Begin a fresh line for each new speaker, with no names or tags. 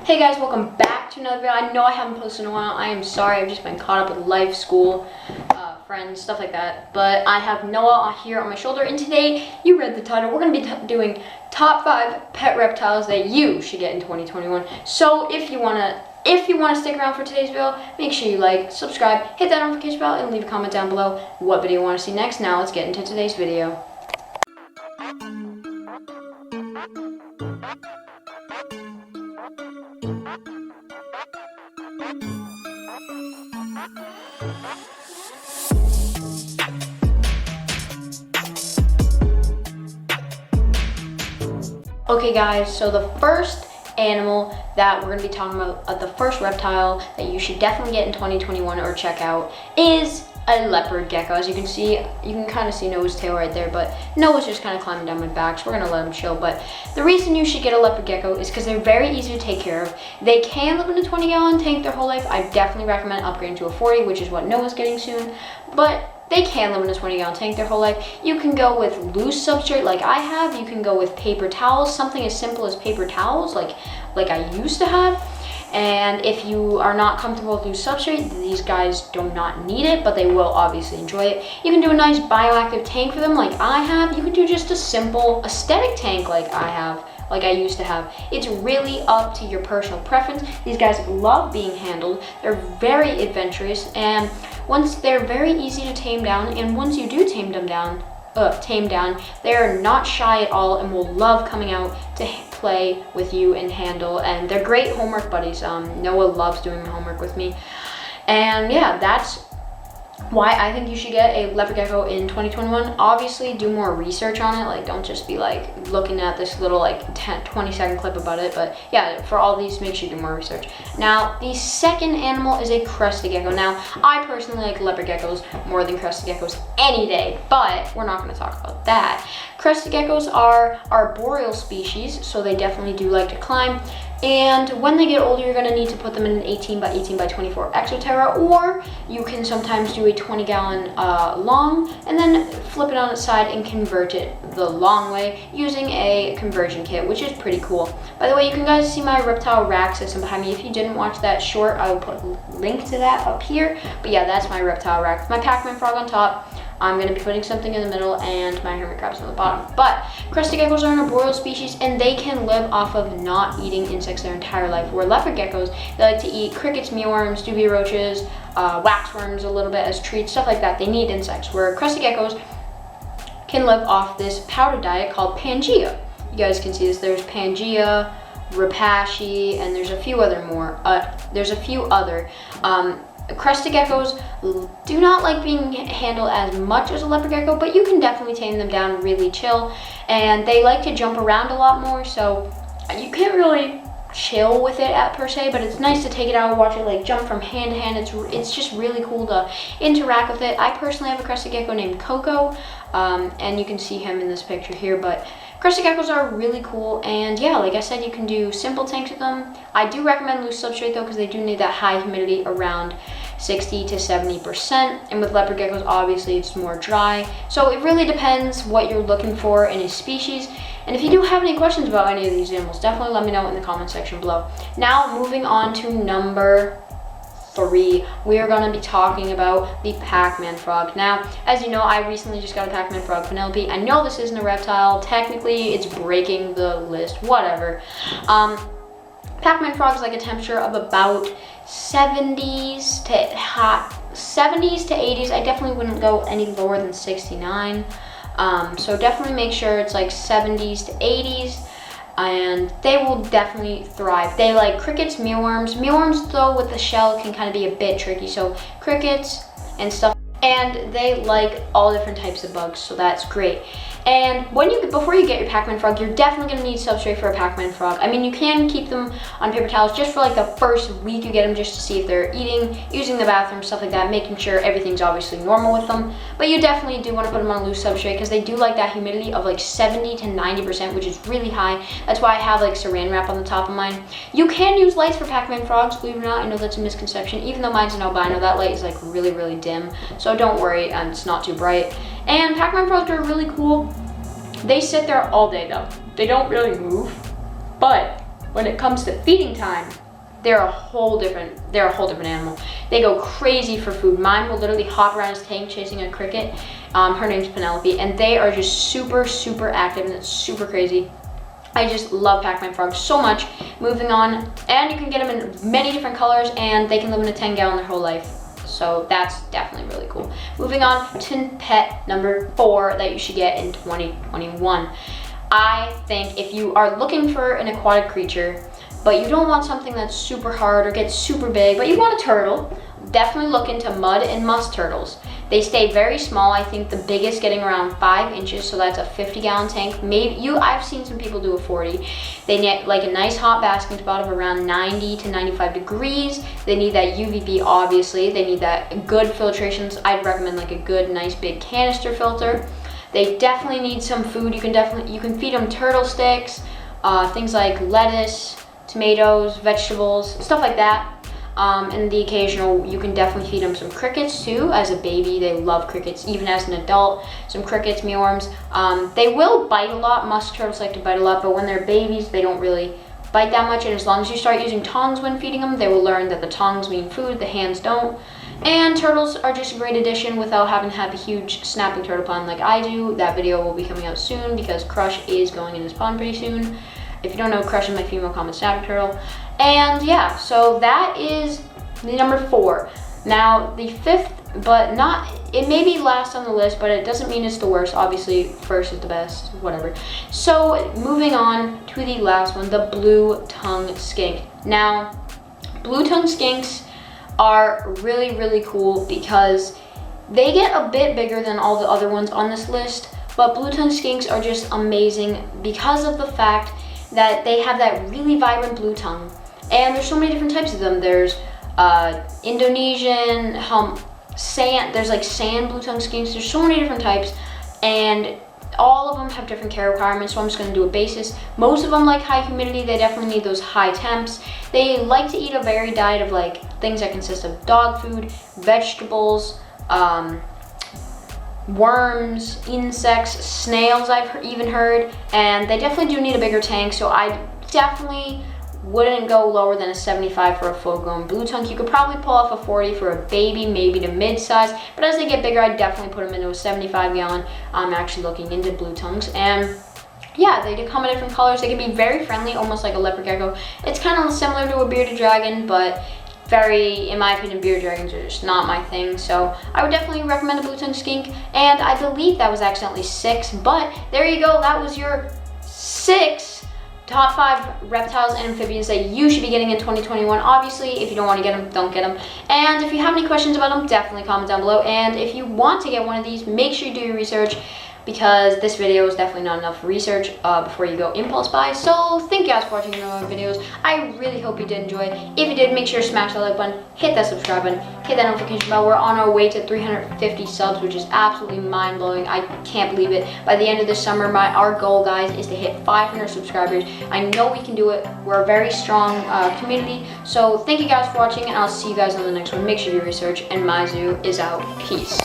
Hey guys, welcome back to another video. I know I haven't posted in a while. I am sorry. I've just been caught up with life, school, friends, stuff like that. But I have Noah here on my shoulder, and today, you read the title, we're going to be doing top 5 pet reptiles that you should get in 2021. So if you want to stick around for today's video, make sure you like, subscribe, hit that notification bell, and leave a comment down below what video you want to see next. Now let's get into today's video. Okay guys, so the first animal that we're going to be talking about, the first reptile that you should definitely get in 2021 or check out is a leopard gecko. As you can see, you can kind of see Noah's tail right there, but Noah's just kind of climbing down my back, so we're going to let him chill. But the reason you should get a leopard gecko is because they're very easy to take care of. They can live in a 20-gallon tank their whole life. I definitely recommend upgrading to a 40, which is what Noah's getting soon, but they can live in a 20-gallon tank their whole life. You can go with loose substrate like I have. You can go with paper towels, something as simple as paper towels like I used to have. And if you are not comfortable with loose substrate, these guys do not need it, but they will obviously enjoy it. You can do a nice bioactive tank for them like I have. You can do just a simple aesthetic tank like I have, like I used to have. It's really up to your personal preference. These guys love being handled. They're very adventurous, and once they're very easy to tame down, and once you do tame down, they are not shy at all and will love coming out to play with you and handle, and they're great homework buddies. Noah loves doing homework with me, and yeah, that's why I think you should get a leopard gecko in 2021. Obviously, do more research on it. Like, don't just be like looking at this little like 20-second clip about it. But yeah, for all these, make sure you do more research. Now, the second animal is a crested gecko. Now, I personally like leopard geckos more than crested geckos any day, but we're not going to talk about that. Crested geckos are arboreal species, so they definitely do like to climb. And when they get older, you're going to need to put them in an 18 by 18 by 24 Exoterra, or you can sometimes do a 20-gallon long and then flip it on its side and convert it the long way using a conversion kit, which is pretty cool. By the way, you can guys see my reptile rack system behind me. If you didn't watch that short, I will put a link to that up here. But yeah, that's my reptile rack. My Pac-Man frog on top. I'm going to be putting something in the middle and my hermit crabs on the bottom. But crested geckos are an arboreal species, and they can live off of not eating insects their entire life. Where leopard geckos, they like to eat crickets, mealworms, dubia roaches, waxworms a little bit as treats, stuff like that. They need insects. Where crested geckos can live off this powder diet called Pangea. You guys can see this. There's Pangea, Rapashi, and there's a few other more. Crested geckos do not like being handled as much as a leopard gecko, but you can definitely tame them down really chill, and they like to jump around a lot more, so you can't really chill with it per se, but it's nice to take it out and watch it like jump from hand to hand. It's just really cool to interact with it. I personally have a crested gecko named Coco, and you can see him in this picture here, but crested geckos are really cool, and yeah, like I said, you can do simple tanks with them. I do recommend loose substrate though, because they do need that high humidity around 60 to 70%, and with leopard geckos, obviously it's more dry. So it really depends what you're looking for in a species. And if you do have any questions about any of these animals, definitely let me know in the comment section below. Now, moving on to number 3, we are going to be talking about the Pac-Man frog. Now, as you know, I recently just got a Pac-Man frog, Penelope. I know this isn't a reptile. Technically, it's breaking the list, whatever. Pac-Man frog is like a temperature of about 70s to 80s. I definitely wouldn't go any lower than 69. So definitely make sure it's like 70s to 80s. And they will definitely thrive. They like crickets, mealworms. Mealworms, though, with the shell can kind of be a bit tricky. So crickets and stuff. And they like all different types of bugs, so that's great. And before you get your Pac-Man frog, you're definitely going to need substrate for a Pac-Man frog. I mean, you can keep them on paper towels just for like the first week you get them, just to see if they're eating, using the bathroom, stuff like that, making sure everything's obviously normal with them. But you definitely do want to put them on loose substrate, because they do like that humidity of like 70 to 90%, which is really high. That's why I have like saran wrap on the top of mine. You can use lights for Pac-Man frogs, believe it or not. I know that's a misconception. Even though mine's an albino, that light is like really, really dim. So don't worry, it's not too bright. And Pac-Man frogs are really cool. They sit there all day though. They don't really move, but when it comes to feeding time, they're a whole different animal. They go crazy for food. Mine will literally hop around his tank chasing a cricket. Her name's Penelope, and they are just super, super active, and it's super crazy. I just love Pac-Man frogs so much. Moving on, and you can get them in many different colors, and they can live in a 10-gallon their whole life. So that's definitely really cool. Moving on to pet number 4 that you should get in 2021. I think if you are looking for an aquatic creature, but you don't want something that's super hard or gets super big, but you want a turtle, definitely look into mud and musk turtles. They stay very small. I think the biggest getting around 5 inches, so that's a 50-gallon tank. I've seen some people do a 40. They need like a nice hot basking spot of around 90 to 95 degrees. They need that UVB, obviously. They need that good filtrations. I'd recommend like a good, nice big canister filter. They definitely need some food. You can feed them turtle sticks, things like lettuce, tomatoes, vegetables, stuff like that. And the occasional, you can definitely feed them some crickets too. As a baby, they love crickets. Even as an adult, some crickets, mealworms. They will bite a lot. Musk turtles like to bite a lot, but when they're babies, they don't really bite that much. And as long as you start using tongs when feeding them, they will learn that the tongs mean food, the hands don't. And turtles are just a great addition without having to have a huge snapping turtle pond like I do. That video will be coming out soon because Crush is going in his pond pretty soon. If you don't know, Crush is my female common snapping turtle. And yeah, so that is the number 4. Now the 5th, but not, it may be last on the list, but it doesn't mean it's the worst. Obviously, first is the best, whatever. So moving on to the last one, the blue tongue skink. Now, blue tongue skinks are really, really cool because they get a bit bigger than all the other ones on this list, but blue tongue skinks are just amazing because of the fact that they have that really vibrant blue tongue. And there's so many different types of them. There's Indonesian, there's like sand blue tongue skinks. There's so many different types, and all of them have different care requirements, so I'm just gonna do a basis. Most of them like high humidity. They definitely need those high temps. They like to eat a varied diet of like things that consist of dog food, vegetables, worms, insects, snails, I've even heard, and they definitely do need a bigger tank, so I definitely wouldn't go lower than a 75 for a full-grown blue tongue. You could probably pull off a 40 for a baby, maybe to mid-size, but as they get bigger, I'd definitely put them into a 75-gallon. I'm actually looking into blue tongues, and yeah, they do come in different colors. They can be very friendly, almost like a leopard gecko. It's kind of similar to a bearded dragon, but in my opinion, bearded dragons are just not my thing. So I would definitely recommend a blue tongue skink, and I believe that was accidentally 6, but there you go. That was your 6 top 5 reptiles and amphibians that you should be getting in 2021. Obviously, if you don't want to get them, don't get them. And if you have any questions about them, definitely comment down below. And if you want to get one of these, make sure you do your research, because this video is definitely not enough research before you go impulse buy. So thank you guys for watching my videos. I really hope you did enjoy. If you did, make sure to smash that like button, hit that subscribe button, hit that notification bell. We're on our way to 350 subs, which is absolutely mind-blowing. I can't believe it. By the end of this summer, our goal, guys, is to hit 500 subscribers. I know we can do it. We're a very strong community. So thank you guys for watching, and I'll see you guys on the next one. Make sure you do research, and my zoo is out. Peace.